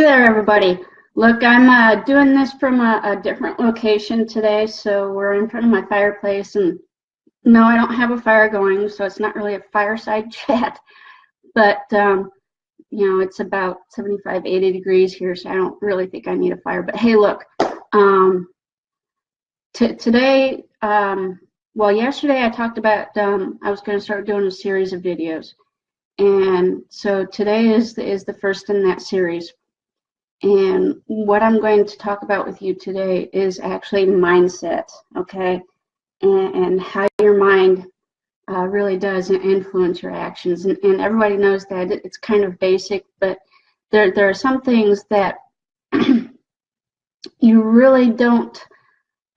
there, everybody. Look, I'm doing this from a different location today, so we're in front of my fireplace, and no, I don't have a fire going, so it's not really a fireside chat, but you know, it's about 75, 80 degrees here, so I don't really think I need a fire. But hey, look, today, well, yesterday I talked about I was going to start doing a series of videos, and so today is the first in that series. And what I'm going to talk about with you today is actually mindset, okay, and how your mind really does influence your actions. And everybody knows that it's kind of basic, but there are some things that you really don't,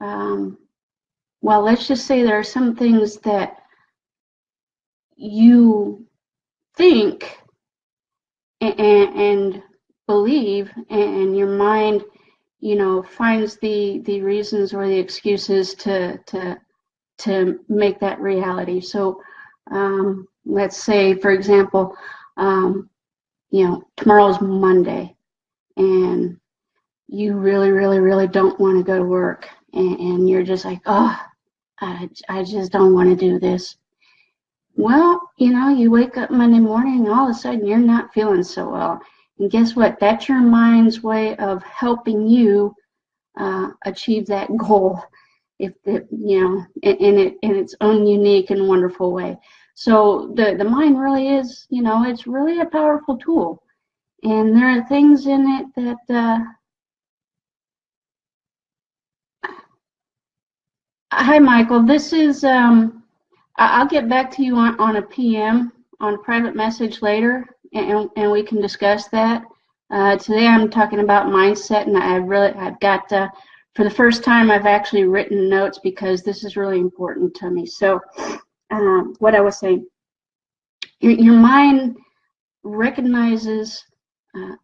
well, let's just say there are some things that you think and believe, and your mind, you know, finds the reasons or the excuses to make that reality. So let's say, for example, you know, tomorrow's Monday, and you really don't want to go to work, and you're just like, oh, I just don't want to do this. Well, you know, you wake up Monday morning and all of a sudden you're not feeling so well. And guess what? That's your mind's way of helping you achieve that goal, if it, you know, in its own unique and wonderful way. So the mind really is, you know, it's really a powerful tool. And there are things in it that hi, Michael. This is I'll get back to you on a PM, on a private message later, and we can discuss that. Today I'm talking about mindset, and I've got, for the first time, I've actually written notes because this is really important to me. So what I was saying, your mind recognizes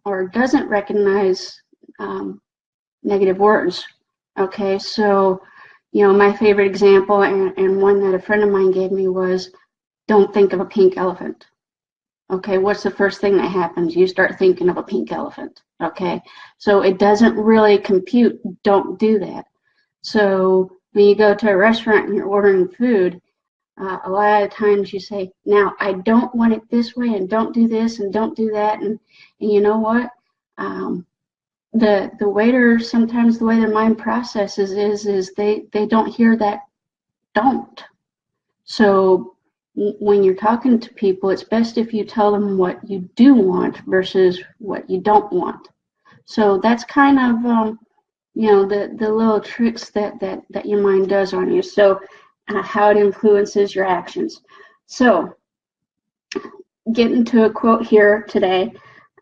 or doesn't recognize negative words, okay? So, you know, my favorite example and one that a friend of mine gave me was, don't think of a pink elephant. Okay, what's the first thing that happens? You start thinking of a pink elephant, okay? So it doesn't really compute, don't do that. So when you go to a restaurant and you're ordering food, a lot of times you say, now I don't want it this way, and don't do this, and don't do that, and you know what? The waiter, sometimes the way their mind processes is they don't hear that don't. So when you're talking to people, it's best if you tell them what you do want versus what you don't want. So that's kind of you know, the little tricks that your mind does on you. So how it influences your actions. So getting to a quote here today.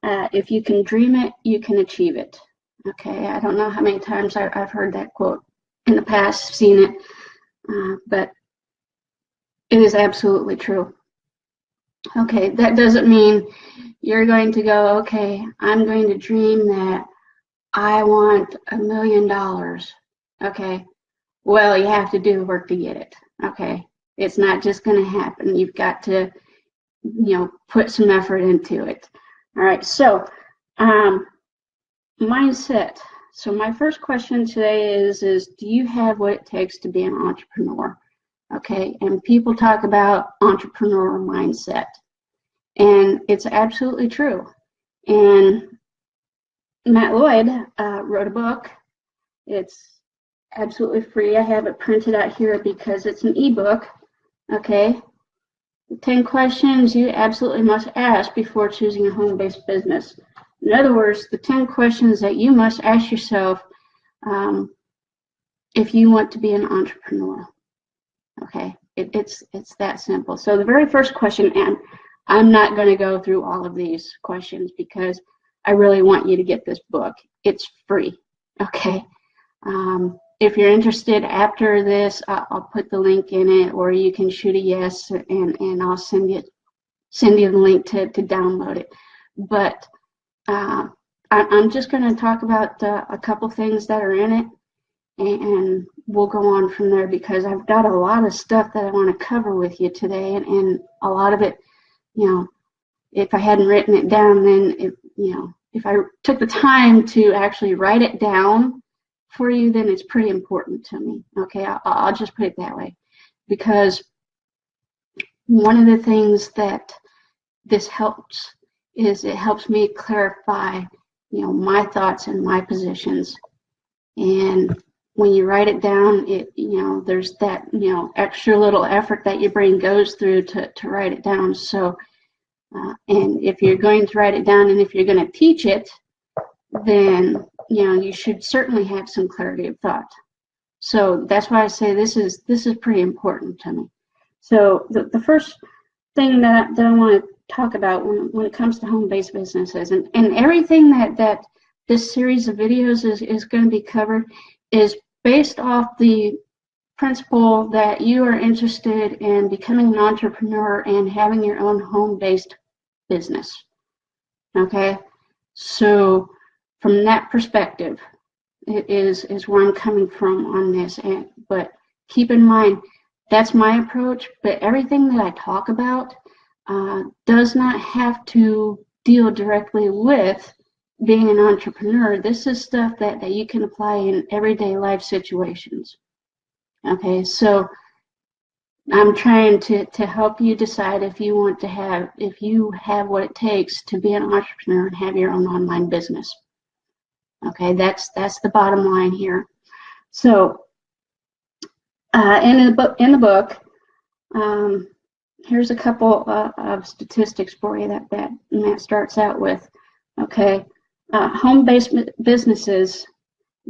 If you can dream it, you can achieve it. Okay, I don't know how many times I've heard that quote in the past, seen it, but it is absolutely true. Okay, that doesn't mean you're going to go, okay, I'm going to dream that I want $1 million. Okay, well, you have to do the work to get it. Okay, it's not just going to happen. You've got to, you know, put some effort into it. All right, so mindset. So my first question today is do you have what it takes to be an entrepreneur? Okay, and people talk about entrepreneur mindset, and it's absolutely true. And Matt Lloyd wrote a book. It's absolutely free. I have it printed out here because it's an ebook. Okay, 10 questions you absolutely must ask before choosing a home-based business. In other words, the 10 questions that you must ask yourself if you want to be an entrepreneur. Okay, it's that simple. So the very first question, and I'm not going to go through all of these questions because I really want you to get this book. It's free. Okay. If you're interested after this, I'll put the link in it, or you can shoot a yes, and I'll send you the link to download it. But I'm just going to talk about a couple things that are in it, and we'll go on from there because I've got a lot of stuff that I want to cover with you today, and a lot of it, you know, if I hadn't written it down, then it, you know, if I took the time to actually write it down for you, then it's pretty important to me. Okay, I'll just put it that way, because one of the things that this helps is it helps me clarify, my thoughts and my positions. And when you write it down, there's that, extra little effort that your brain goes through to write it down. So, and if you're going to write it down and if you're going to teach it, then, you should certainly have some clarity of thought. So that's why I say this is pretty important to me. So the first thing that I want to talk about when it comes to home-based businesses, and everything that this series of videos is going to be covered is based off the principle that you are interested in becoming an entrepreneur and having your own home-based business. Okay, so from that perspective is where I'm coming from on this. But keep in mind, that's my approach, but everything that I talk about does not have to deal directly with being an entrepreneur. This is stuff that you can apply in everyday life situations. Okay, so I'm trying to help you decide if you have what it takes to be an entrepreneur and have your own online business. Okay, that's the bottom line here. So in the book, here's a couple of statistics for you that Matt starts out with. Okay, home-based businesses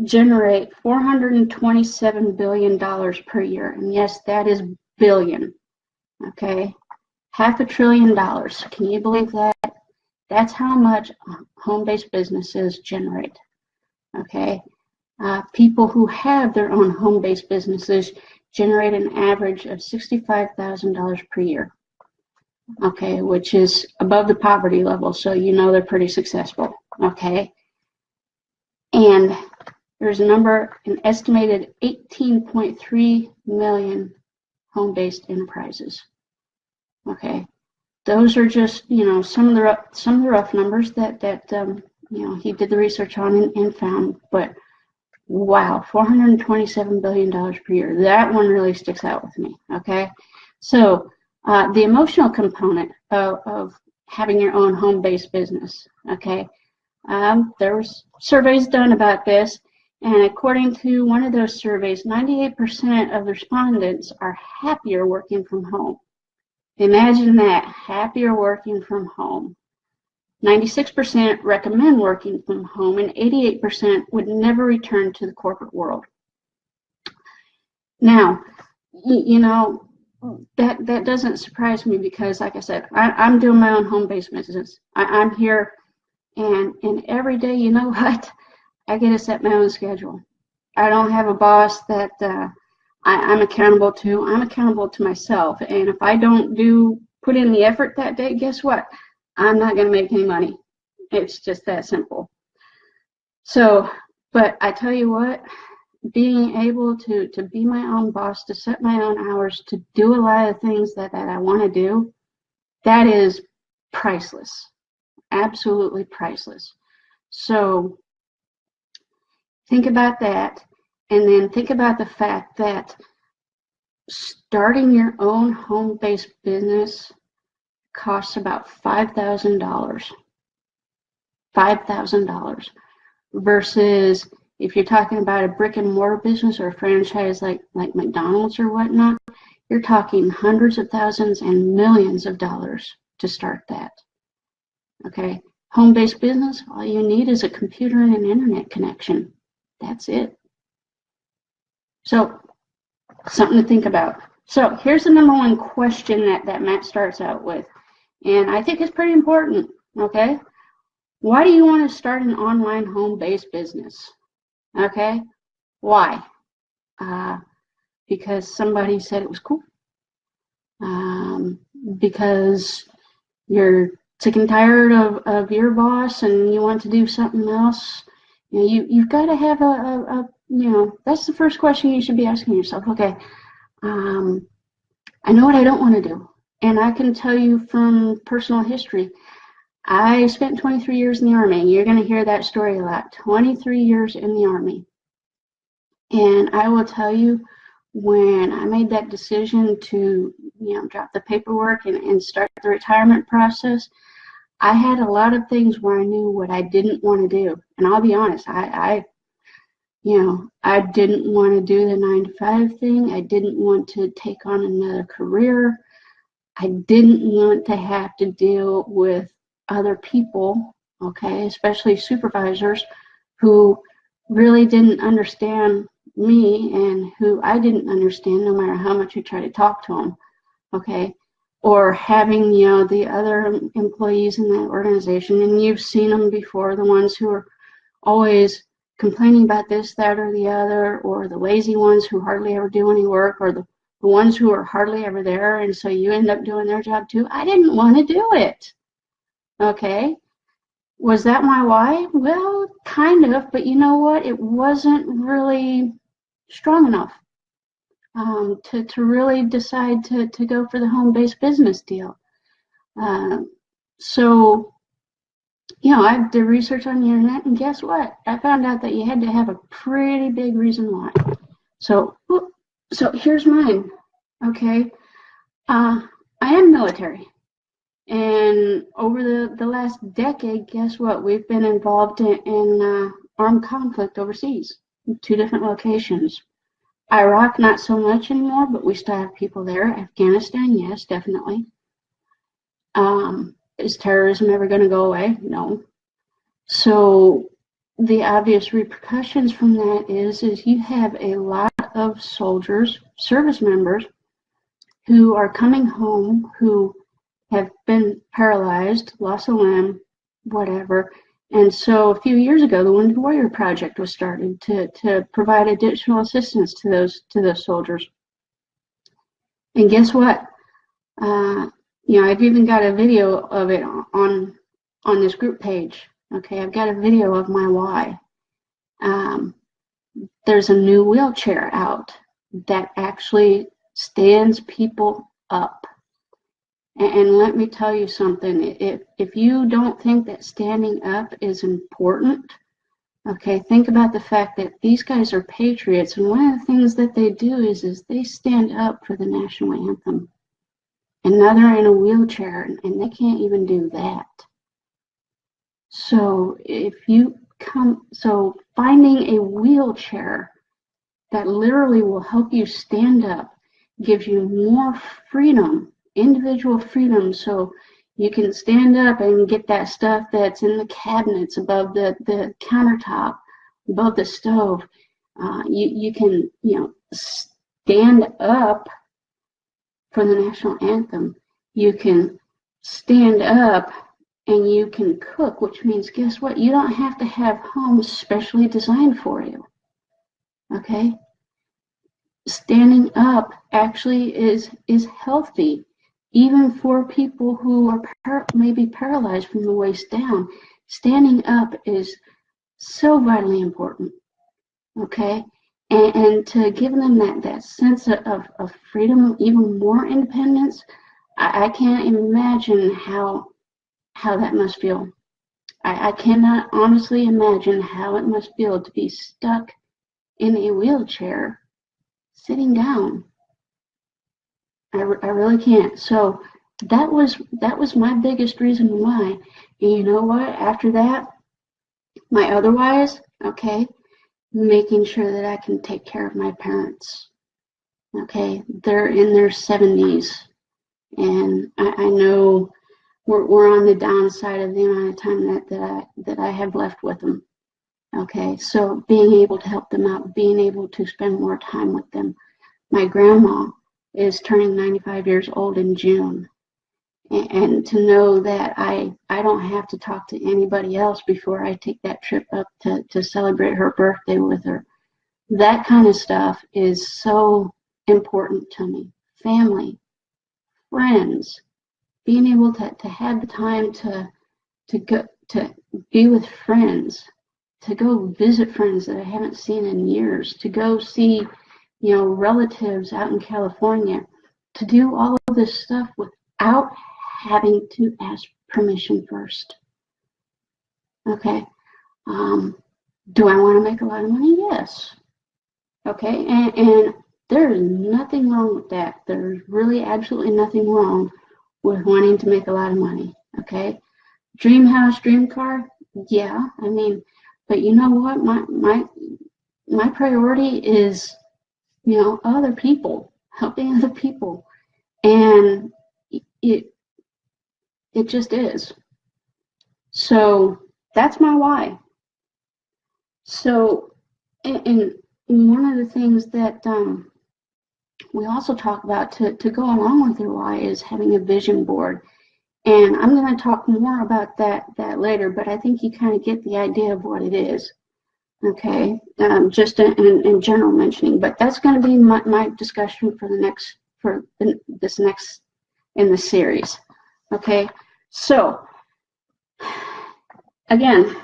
generate $427 billion per year, and yes, that is billion. Okay, $500 billion. Can you believe that? That's how much home-based businesses generate. Okay, people who have their own home-based businesses generate an average of $65,000 per year. Okay, which is above the poverty level, so they're pretty successful. Okay, and there's an estimated 18.3 million home-based enterprises. Okay, those are just some of the rough numbers that he did the research on and found. But wow, $427 billion per year. That one really sticks out with me. Okay, so the emotional component of having your own home-based business. Okay, there was surveys done about this, and according to one of those surveys, 98% of the respondents are happier working from home. Imagine that, happier working from home. 96% recommend working from home, and 88% would never return to the corporate world. Now, that doesn't surprise me, because, like I said, I'm doing my own home-based business. I'm here, and every day, you know what? I get to set my own schedule. I don't have a boss that I'm accountable to. I'm accountable to myself, and if I don't put in the effort that day, guess what? I'm not going to make any money. It's just that simple. So, but I tell you what, being able to be my own boss, to set my own hours, to do a lot of things that I want to do, that is priceless. Absolutely priceless. So think about that, and then think about the fact that starting your own home-based business costs about $5,000. $5,000 versus if you're talking about a brick and mortar business or a franchise like McDonald's or whatnot, you're talking hundreds of thousands and millions of dollars to start that. Okay, home-based business, all you need is a computer and an internet connection. That's it. So, something to think about. So, here's the number one question that Matt starts out with, and I think it's pretty important. Okay, why do you want to start an online home-based business? Okay, why? Because somebody said it was cool. Because you're sick and tired of your boss and you want to do something else. You've got to have that's the first question you should be asking yourself. Okay, I know what I don't want to do, and I can tell you from personal history, I spent 23 years in the Army. You're going to hear that story a lot. 23 years in the Army. And I will tell you, when I made that decision to, drop the paperwork and start the retirement process, I had a lot of things where I knew what I didn't want to do. And I'll be honest, I didn't want to do the 9-to-5 thing. I didn't want to take on another career. I didn't want to have to deal with other people, okay, especially supervisors who really didn't understand me and who I didn't understand no matter how much you try to talk to them, okay, or having, the other employees in that organization, and you've seen them before, the ones who are always complaining about this, that, or the other, or the lazy ones who hardly ever do any work, or the ones who are hardly ever there, and so you end up doing their job too. I didn't want to do it, okay? Was that my why? Well, kind of, but you know what? It wasn't really strong enough to really decide to go for the home-based business deal. So, I did research on the internet, and guess what? I found out that you had to have a pretty big reason why. So here's mine, okay? I am military. And over the last decade, guess what? We've been involved in armed conflict overseas, in 2 different locations. Iraq, not so much anymore, but we still have people there. Afghanistan, yes, definitely. Is terrorism ever going to go away? No. So the obvious repercussions from that is you have a lot of soldiers, service members, who are coming home who have been paralyzed, lost a limb, whatever. And so a few years ago, the Wounded Warrior Project was started to provide additional assistance to those soldiers. And guess what? I've even got a video of it on this group page. Okay, I've got a video of my why. There's a new wheelchair out that actually stands people up. And let me tell you something, if you don't think that standing up is important, okay, think about the fact that these guys are patriots, and one of the things that they do is they stand up for the national anthem. And now they're in a wheelchair, and they can't even do that. So finding a wheelchair that literally will help you stand up gives you more freedom, individual freedom, so you can stand up and get that stuff that's in the cabinets above the countertop, above the stove. You can, stand up for the national anthem. You can stand up and you can cook, which means, guess what? You don't have to have homes specially designed for you, okay? Standing up actually is healthy, even for people who are maybe paralyzed from the waist down. Standing up is so vitally important, okay? And to give them that sense of freedom, even more independence, I can't imagine how that must feel. I cannot honestly imagine how it must feel to be stuck in a wheelchair sitting down. I really can't. So that was my biggest reason why. And you know what? After that, my otherwise, okay, making sure that I can take care of my parents. Okay, they're in their 70s, and I know we're on the downside of the amount of time that I have left with them. Okay, so being able to help them out, being able to spend more time with them. My grandma is turning 95 years old in June. And to know that I don't have to talk to anybody else before I take that trip up to celebrate her birthday with her. That kind of stuff is so important to me. Family, friends, being able to have the time to go to be with friends, to go visit friends that I haven't seen in years, to go see, relatives out in California, to do all of this stuff without having to ask permission first. Okay. Do I want to make a lot of money? Yes. Okay. And there is nothing wrong with that. There's really absolutely nothing wrong with wanting to make a lot of money. Okay. Dream house, dream car. Yeah. I mean, but you know what? My priority is, you know, other people, helping other people. And it just is. So that's my why. So, and one of the things that we also talk about to go along with your why is having a vision board. And I'm going to talk more about that later, but I think you kind of get the idea of what it is. Okay, just in general mentioning, but that's going to be my discussion for this next in the series. Okay, so again,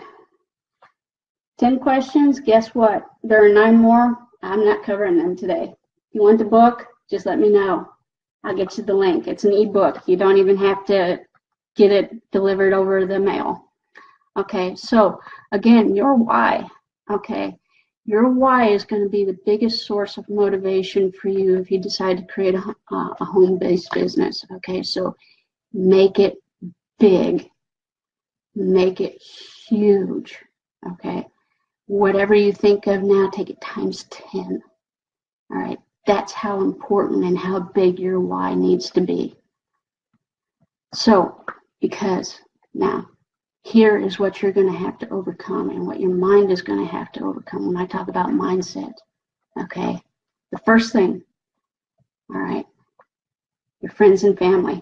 10 questions. Guess what? There are 9 more. I'm not covering them today. If you want the book, just let me know. I'll get you the link. It's an ebook. You don't even have to get it delivered over the mail. Okay, so again, your why. Okay, your why is going to be the biggest source of motivation for you if you decide to create a home-based business. Okay, so make it big, make it huge. Okay, whatever you think of now, take it times 10. All right, that's how important and how big your why needs to be. So, because now, here is what you're going to have to overcome and what your mind is going to have to overcome when I talk about mindset. Okay, the first thing, all right, your friends and family.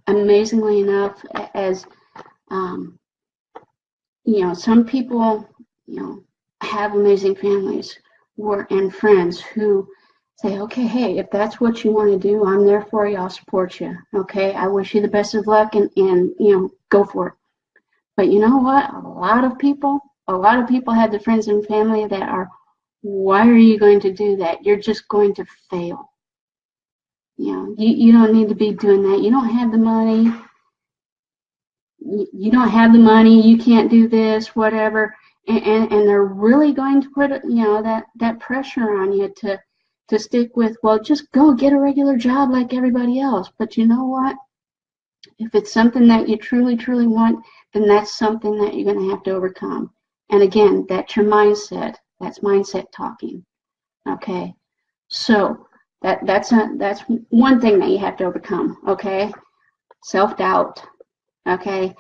Amazingly enough, as you know, some people, you know, have amazing families and friends who say, okay, hey, if that's what you want to do, I'm there for you. I'll support you. Okay, I wish you the best of luck, and you know, go for it. But you know what? A lot of people have the friends and family that are, why are you going to do that? You're just going to fail. You know, you don't need to be doing that. You don't have the money. You don't have the money. You can't do this, whatever. And they're really going to put, you know, that pressure on you to stick with, well, just go get a regular job like everybody else. But you know what? If it's something that you truly, truly want, then that's something that you're going to have to overcome. And again, that's your mindset. That's mindset talking. Okay, so that's one thing that you have to overcome. Okay, self-doubt. Okay,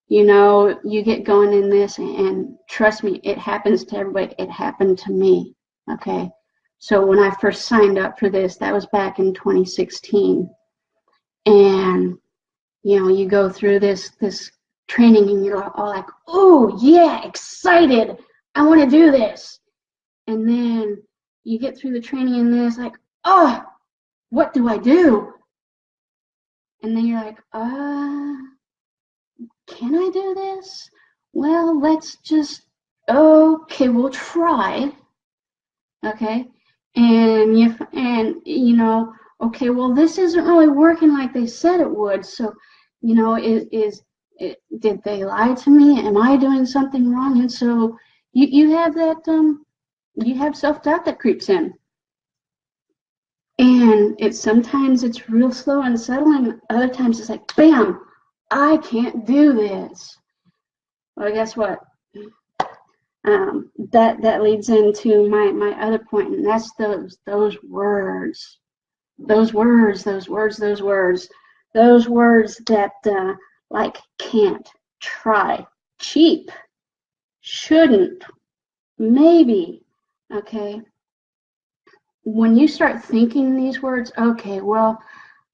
you know, you get going in this, and trust me, it happens to everybody. It happened to me. Okay, so when I first signed up for this, that was back in 2016, and you know, you go through this training and you're all like, oh yeah, excited, I want to do this. And then you get through the training and then it's like, oh, what do I do? And then you're like, can I do this? Well, let's just, okay, we'll try. Okay, and you know, okay, well, this isn't really working like they said it would. So, you know, did they lie to me? Am I doing something wrong? And so you have that, you have self-doubt that creeps in. And sometimes it's real slow and subtle, and other times it's like, bam, I can't do this. Well, guess what? That leads into my other point, and that's those words. Those words that like can't, try, cheap, shouldn't, maybe. Okay, when you start thinking these words, okay, well,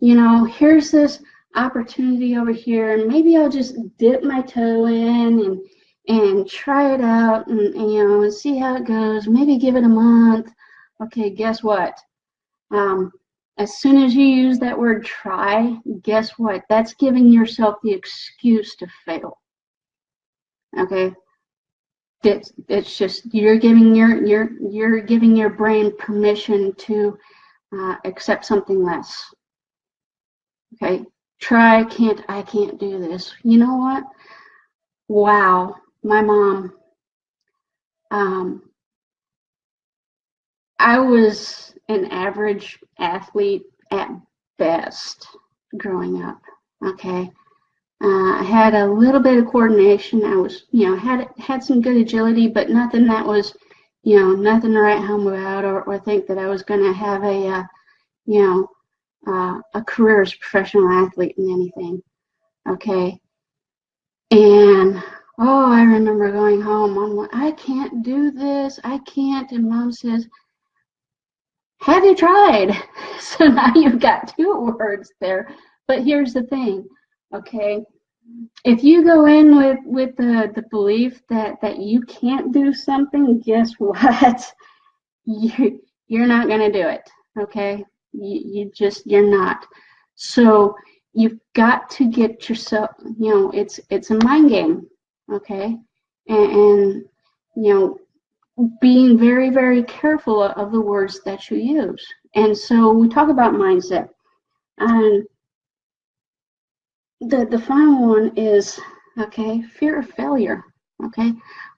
you know, here's this opportunity over here, and maybe I'll just dip my toe in and try it out, and you know, and see how it goes. Maybe give it a month. Okay, guess what? As soon as you use that word try, guess what? That's giving yourself the excuse to fail. Okay? It's just you're giving your brain permission to accept something less. Okay? try, can't, I can't do this. You know what? Wow, my mom, I was an average athlete at best growing up, okay? I had a little bit of coordination. I was, had some good agility, but nothing that was, nothing to write home about or think that I was going to have a career as a professional athlete in anything, okay? And, oh, I remember going home, I can't do this, I can't, and Mom says, have you tried? So now you've got two words there. But here's the thing, okay? If you go in with the belief that you can't do something, guess what? You're not going to do it, okay? You're not. So you've got to get yourself, it's a mind game, okay? And being very, very careful of the words that you use. And so we talk about mindset. And the final one is, okay, fear of failure, okay?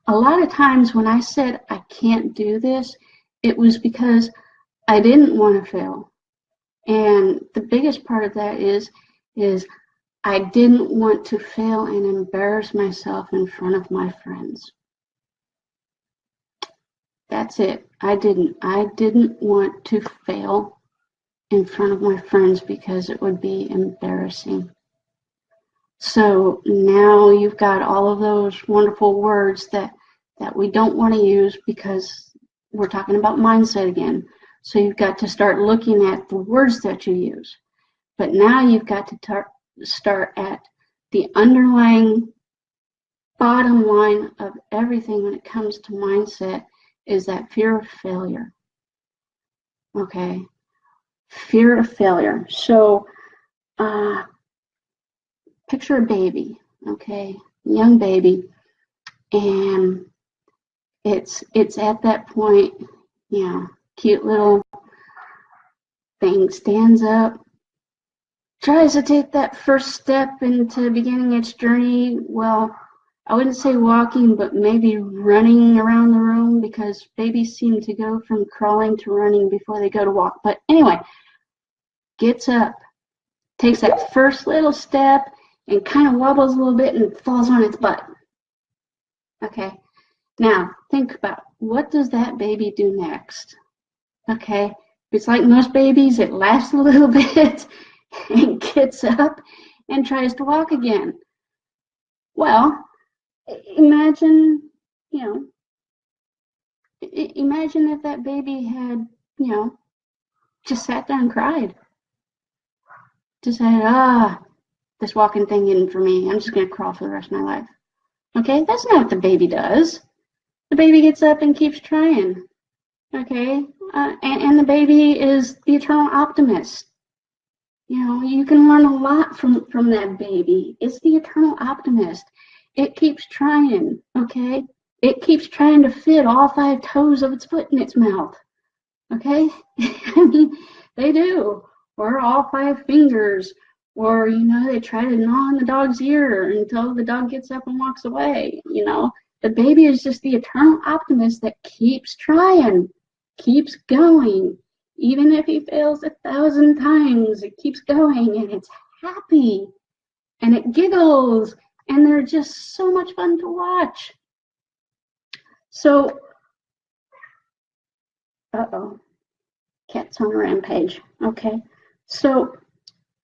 A lot of times when I said I can't do this, it was because I didn't want to fail. And the biggest part of that is I didn't want to fail and embarrass myself in front of my friends. That's it. I didn't want to fail in front of my friends because it would be embarrassing. So now you've got all of those wonderful words that we don't want to use because we're talking about mindset again. So you've got to start looking at the words that you use. But now you've got to start at the underlying bottom line of everything when it comes to mindset is that fear of failure. Okay, fear of failure. So picture a baby, okay, young baby, and it's at that point, cute little thing, stands up, tries to take that first step into beginning its journey. Well, I wouldn't say walking, but maybe running around the room, because babies seem to go from crawling to running before they go to walk. But anyway, gets up, takes that first little step, and kind of wobbles a little bit and falls on its butt. Okay, now think about, what does that baby do next? Okay, it's like most babies, it laughs a little bit and gets up and tries to walk again. Well, imagine, imagine if that baby had, just sat there and cried. Just said, this walking thing isn't for me. I'm just going to crawl for the rest of my life. Okay, that's not what the baby does. The baby gets up and keeps trying. Okay, and the baby is the eternal optimist. You can learn a lot from that baby. It's the eternal optimist. It keeps trying, okay? It keeps trying to fit all 5 toes of its foot in its mouth, okay? I mean, they do. Or all 5 fingers. Or, they try to gnaw on the dog's ear until the dog gets up and walks away, The baby is just the eternal optimist that keeps trying, keeps going. Even if he fails 1,000 times, it keeps going, and it's happy, and it giggles, and they're just so much fun to watch. So, cat's on a rampage. Okay, so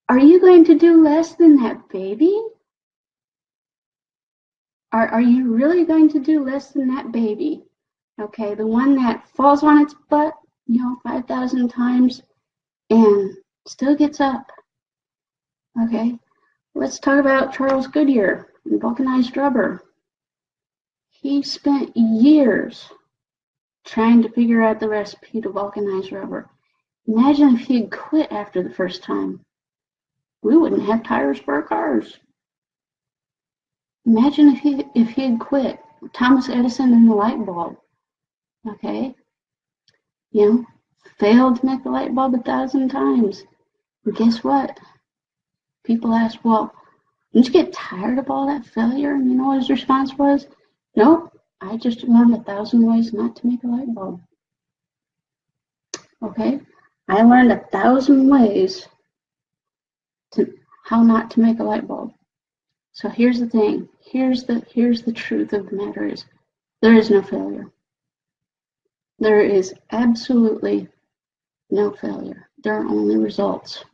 are you going to do less than that baby? Are you really going to do less than that baby? Okay, the one that falls on its butt, 5,000 times and still gets up. Okay, let's talk about Charles Goodyear and vulcanized rubber. He spent years trying to figure out the recipe to vulcanize rubber. Imagine if he had quit after the first time. We wouldn't have tires for our cars. Imagine if he had quit. Thomas Edison and the light bulb. Okay, failed to make the light bulb 1,000 times. And guess what? people ask, well, didn't you get tired of all that failure? And you know what his response was? Nope, I just learned 1,000 ways not to make a light bulb. Okay, I learned 1,000 ways to how not to make a light bulb. So here's the thing. Here's the truth of the matter is, there is no failure. There is absolutely no failure. There are only results.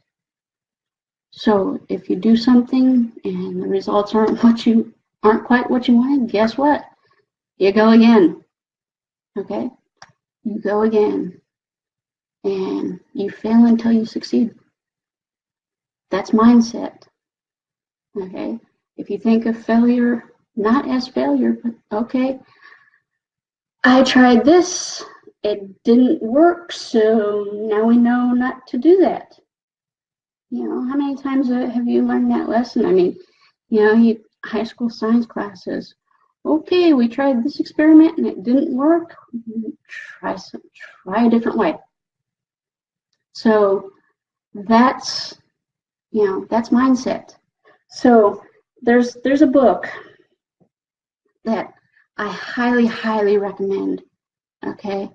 So if you do something and the results aren't quite what you wanted, guess what? You go again. Okay? You go again. And you fail until you succeed. That's mindset. Okay? If you think of failure not as failure, but okay, I tried this, it didn't work, so now we know not to do that. You know, how many times have you learned that lesson? I mean, you know, high school science classes. Okay, we tried this experiment and it didn't work. Try a different way. So that's, you know, that's mindset. So there's a book that I highly, highly recommend. Okay,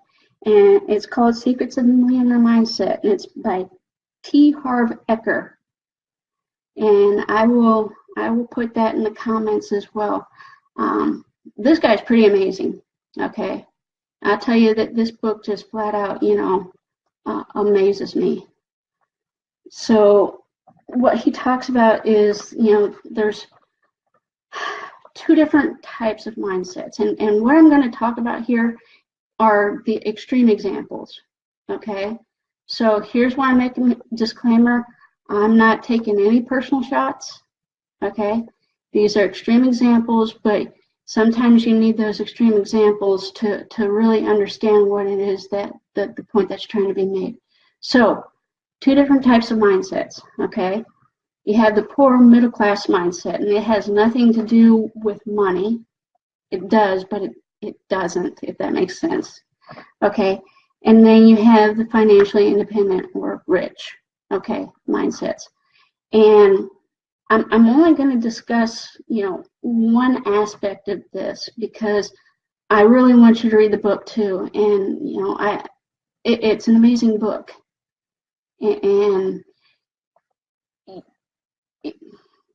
and it's called Secrets of the Millionaire Mindset, and it's by T. Harv Eker. And I will put that in the comments as well. This guy's pretty amazing. Okay, I'll tell you that this book just flat out, you know, amazes me. So what he talks about is, you know, there's two different types of mindsets, and what I'm going to talk about here are the extreme examples. Okay, so here's why I'm making a disclaimer. I'm not taking any personal shots. Okay, these are extreme examples, but sometimes you need those extreme examples to really understand what it is that the point that's trying to be made. So two different types of mindsets. Okay, you have the poor middle class mindset, and it has nothing to do with money. It does, but it doesn't, if that makes sense. Okay, and then you have the financially independent or rich, okay, mindsets. And I'm only going to discuss, you know, one aspect of this because I really want you to read the book too. And, you know, it's an amazing book. And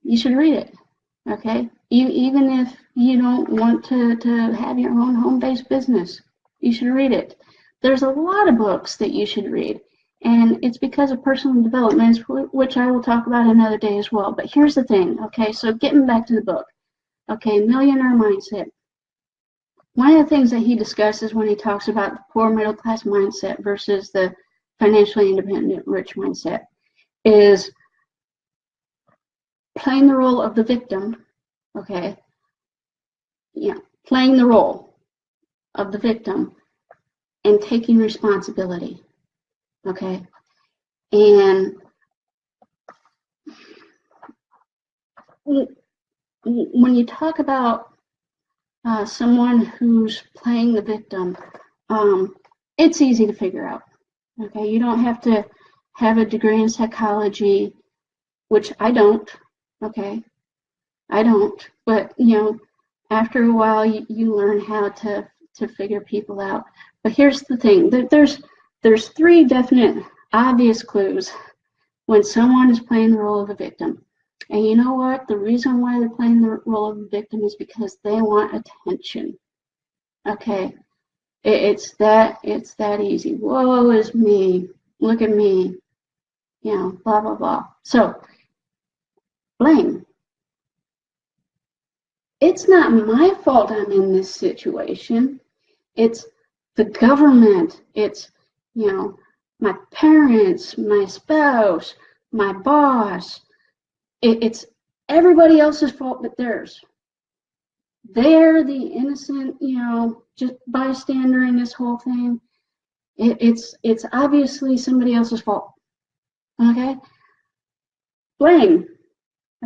you should read it, okay? Even if you don't want to have your own home-based business, you should read it. There's a lot of books that you should read, and it's because of personal development, which I will talk about another day as well. But here's the thing, okay? So getting back to the book, okay, Millionaire Mindset. One of the things that he discusses when he talks about the poor middle class mindset versus the financially independent rich mindset is playing the role of the victim, okay? Yeah, playing the role of the victim and taking responsibility, okay? And when you talk about someone who's playing the victim, it's easy to figure out, okay? You don't have to have a degree in psychology, which I don't, okay? I don't, but, you know, after a while, you learn how to figure people out. But here's the thing, there's three definite, obvious clues when someone is playing the role of a victim. And you know what? The reason why they're playing the role of a victim is because they want attention. Okay? It's that easy. Woe is me. Look at me. You know, blah, blah, blah. So, blame. It's not my fault I'm in this situation. It's the government. It's, you know, my parents, my spouse, my boss. It's everybody else's fault but theirs. They're the innocent, you know, just bystander in this whole thing. It's obviously somebody else's fault. Okay? Blame.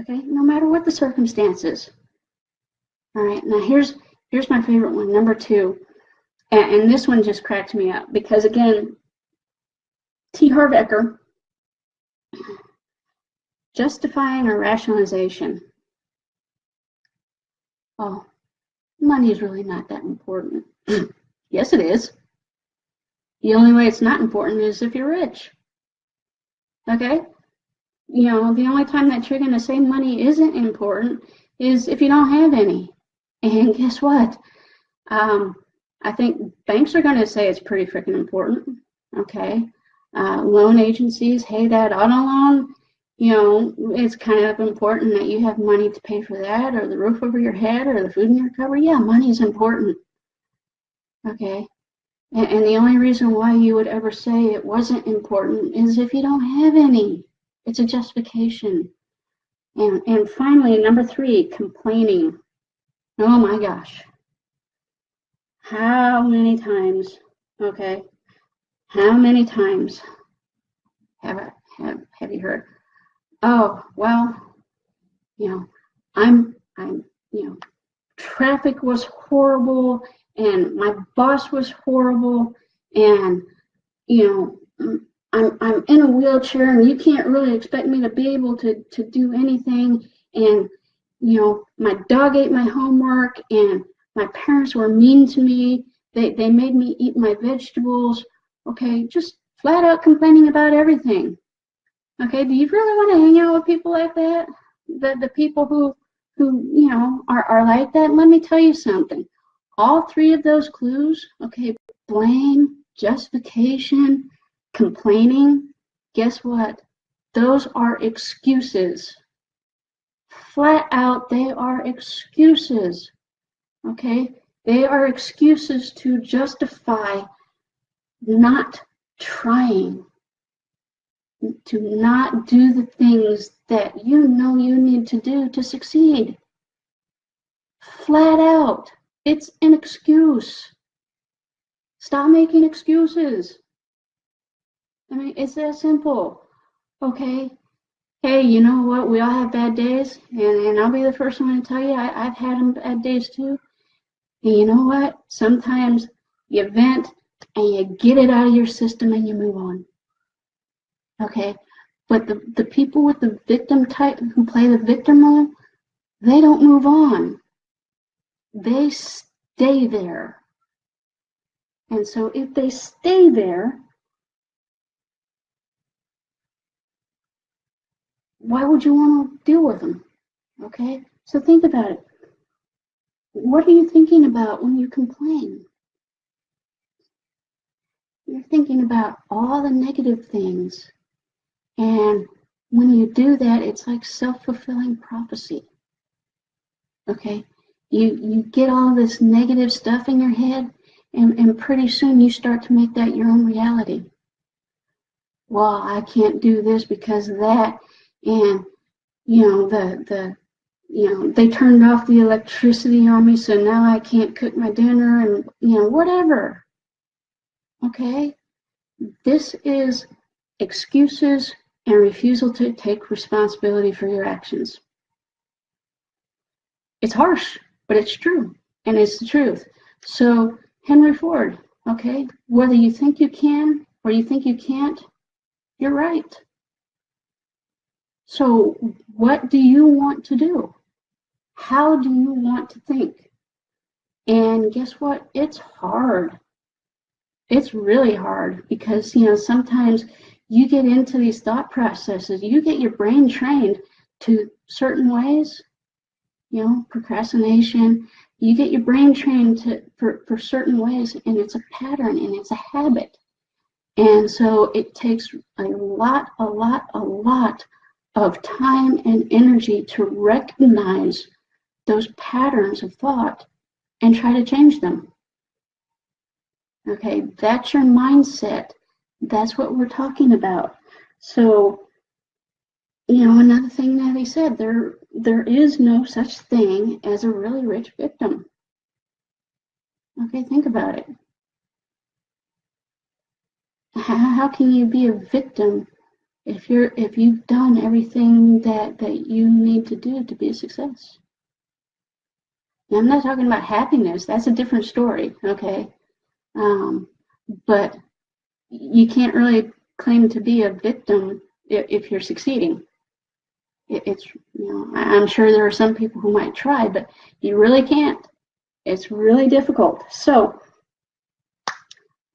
Okay? No matter what the circumstances. All right, now here's my favorite one, number 2. And this one just cracked me up because, again, T. Harv Eker Justifying or rationalization. Oh, money is really not that important. Yes, it is. The only way it's not important is if you're rich. Okay? The only time that you're going to say money isn't important is if you don't have any. And guess what? I think banks are going to say it's pretty freaking important. Okay? Loan agencies, hey, that auto loan, it's kind of important that you have money to pay for that, or the roof over your head, or the food in your cupboard. Yeah, money is important. Okay? And the only reason why you would ever say it wasn't important is if you don't have any. It's a justification. And finally, number 3, complaining. Oh my gosh. How many times, okay, how many times have you heard, oh, well, I'm traffic was horrible, and my boss was horrible, and, I'm in a wheelchair, and you can't really expect me to be able to do anything, and, my dog ate my homework, and my parents were mean to me, they made me eat my vegetables, okay, just flat out complaining about everything. Okay, do you really want to hang out with people like that? The people who are like that? Let me tell you something. All 3 of those clues, okay, blame, justification, complaining, guess what? Those are excuses. Flat out, they are excuses. Okay? They are excuses to justify not trying, to not do the things that you need to do to succeed. Flat out. It's an excuse. Stop making excuses. I mean, it's that simple. Okay? Hey, you know what? We all have bad days, and I'll be the first one to tell you, I've had bad days too. And you know what? Sometimes you vent and you get it out of your system and you move on. Okay? But the people with the victim type who play the victim role, they don't move on. They stay there. And so if they stay there, why would you want to deal with them? Okay? So think about it. What are you thinking about when you complain? You're thinking about all the negative things. And when you do that, it's like self-fulfilling prophecy. Okay? You get all this negative stuff in your head, and pretty soon you start to make that your own reality. Well, I can't do this because of that, and they turned off the electricity on me, so now I can't cook my dinner, and whatever. Okay? This is excuses and refusal to take responsibility for your actions. It's harsh, but it's true, and it's the truth. So Henry Ford, okay, whether you think you can or you think you can't, you're right. So what do you want to do? How do you want to think? And guess what? It's hard. It's really hard because, sometimes you get into these thought processes. You get your brain trained to certain ways, procrastination. You get your brain trained for certain ways, and it's a pattern, and it's a habit. And so it takes a lot of time and energy to recognize those patterns of thought and try to change them. Okay, that's your mindset. That's what we're talking about. So, another thing that he said, there is no such thing as a really rich victim. Okay, think about it. How can you be a victim if you've done everything that you need to do to be a success? Now, I'm not talking about happiness. That's a different story, okay? But you can't really claim to be a victim if you're succeeding. It's, I'm sure there are some people who might try, but you really can't. It's really difficult. So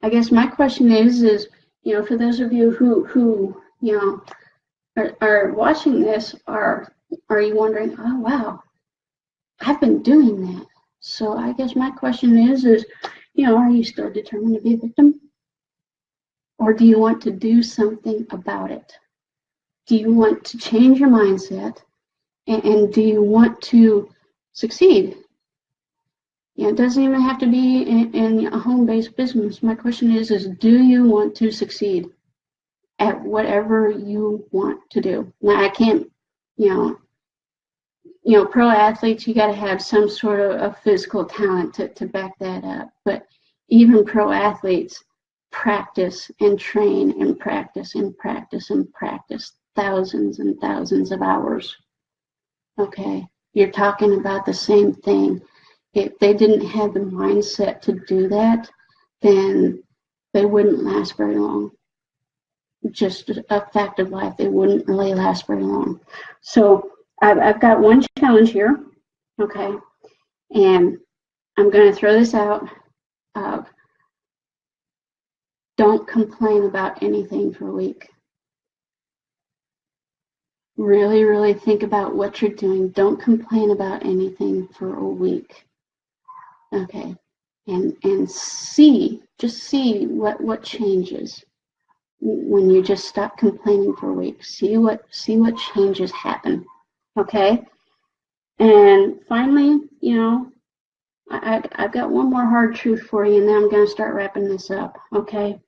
I guess my question is, for those of you who are watching this, are you wondering, oh wow, I've been doing that. So I guess my question is, are you still determined to be a victim? Or do you want to do something about it? Do you want to change your mindset? And do you want to succeed? It doesn't even have to be in a home-based business. My question is do you want to succeed at whatever you want to do? Now, I can't, pro athletes, you got to have some sort of physical talent to back that up. But even pro athletes practice and train and practice and practice and practice thousands and thousands of hours. Okay, you're talking about the same thing. If they didn't have the mindset to do that, then they wouldn't last very long. Just a fact of life, they wouldn't really last very long. So I've got one challenge here, okay, and I'm going to throw this out. Don't complain about anything for a week. Really, really think about what you're doing. Don't complain about anything for a week. Okay, and just see what changes when you just stop complaining for a week. See what changes happen. Okay, and finally, I've got one more hard truth for you, and then I'm going to start wrapping this up. Okay,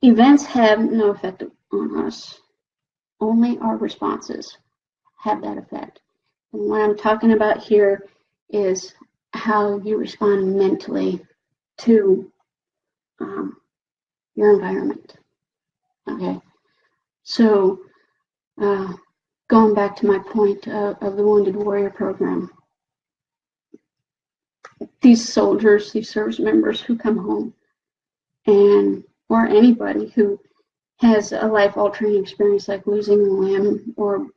events have no effect on us. Only our responses have that effect. And what I'm talking about here is how you respond mentally to your environment. Okay, so going back to my point of the Wounded Warrior program, these soldiers, these service members who come home, or anybody who has a life-altering experience like losing a limb or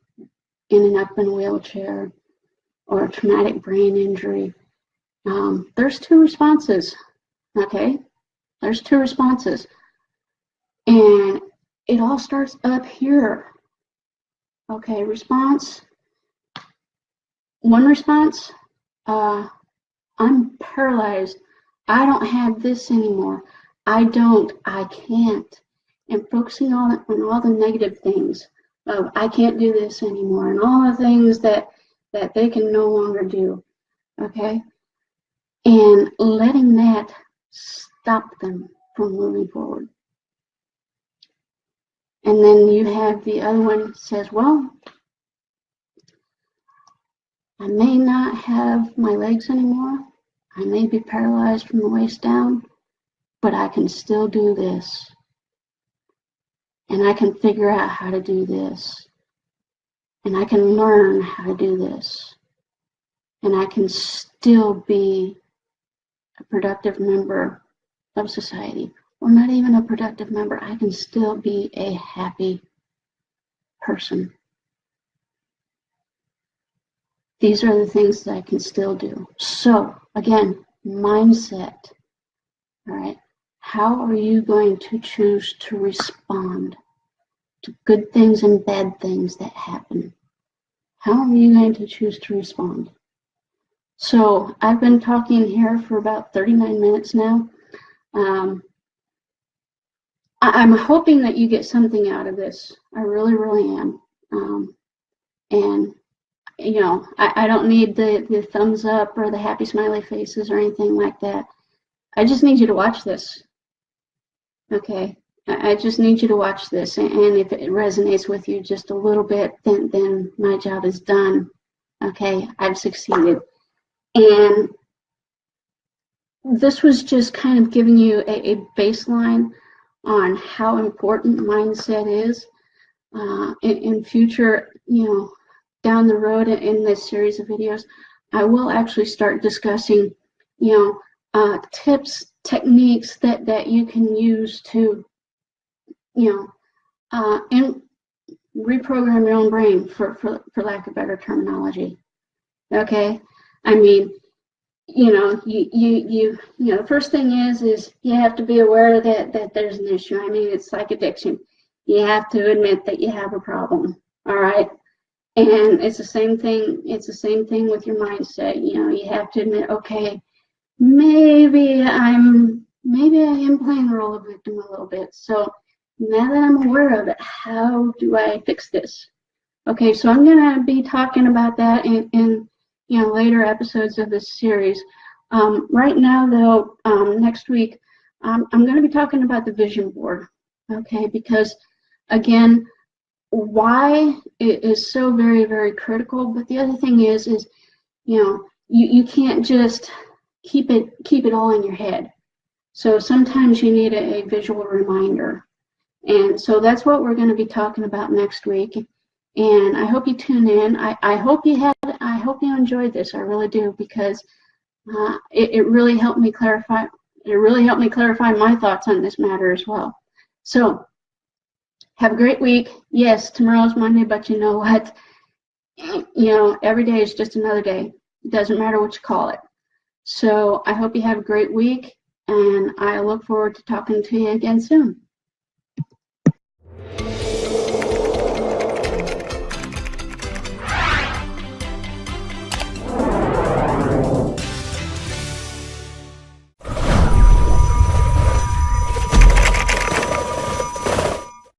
ending up in a wheelchair or a traumatic brain injury, there's two responses, okay? There's two responses. And it all starts up here. Okay, one response, I'm paralyzed. I don't have this anymore. I can't. And focusing on all the negative things of I can't do this anymore and all the things that they can no longer do, okay? And letting that stop them from moving forward. And then you have the other one that says, well, I may not have my legs anymore. I may be paralyzed from the waist down, but I can still do this. And I can figure out how to do this. And I can learn how to do this. And I can still be a productive member of society. Or not even a productive member. I can still be a happy person. These are the things that I can still do. So, again, mindset. All right. How are you going to choose to respond to good things and bad things that happen? How are you going to choose to respond? So I've been talking here for about 39 minutes now. I'm hoping that you get something out of this. I really, really am. And, I don't need the thumbs up or the happy smiley faces or anything like that. I just need you to watch this. Okay? I just need you to watch this. And if it resonates with you just a little bit, then my job is done. Okay? I've succeeded. And this was just kind of giving you a baseline on how important mindset is. In future, down the road in this series of videos, I will actually start discussing, tips, techniques that you can use to, reprogram your own brain, for lack of better terminology. Okay, I mean, you know, the first thing is you have to be aware that there's an issue. I mean, it's like addiction. You have to admit that you have a problem. All right. And it's the same thing. It's the same thing with your mindset. You know, you have to admit, okay, maybe I am playing the role of victim a little bit. So now that I'm aware of it, how do I fix this? Okay, so I'm going to be talking about that in later episodes of this series. Right now, though, next week, I'm going to be talking about the vision board. Okay, because again, why is so very, very critical. But the other thing is you can't just keep it all in your head. So sometimes you need a visual reminder. And so that's what we're going to be talking about next week. And I hope you tune in. I hope you enjoyed this. I really do, because it really helped me clarify. It really helped me clarify my thoughts on this matter as well. So have a great week. Yes, tomorrow's Monday, but you know what? Every day is just another day. It doesn't matter what you call it. So I hope you have a great week, and I look forward to talking to you again soon.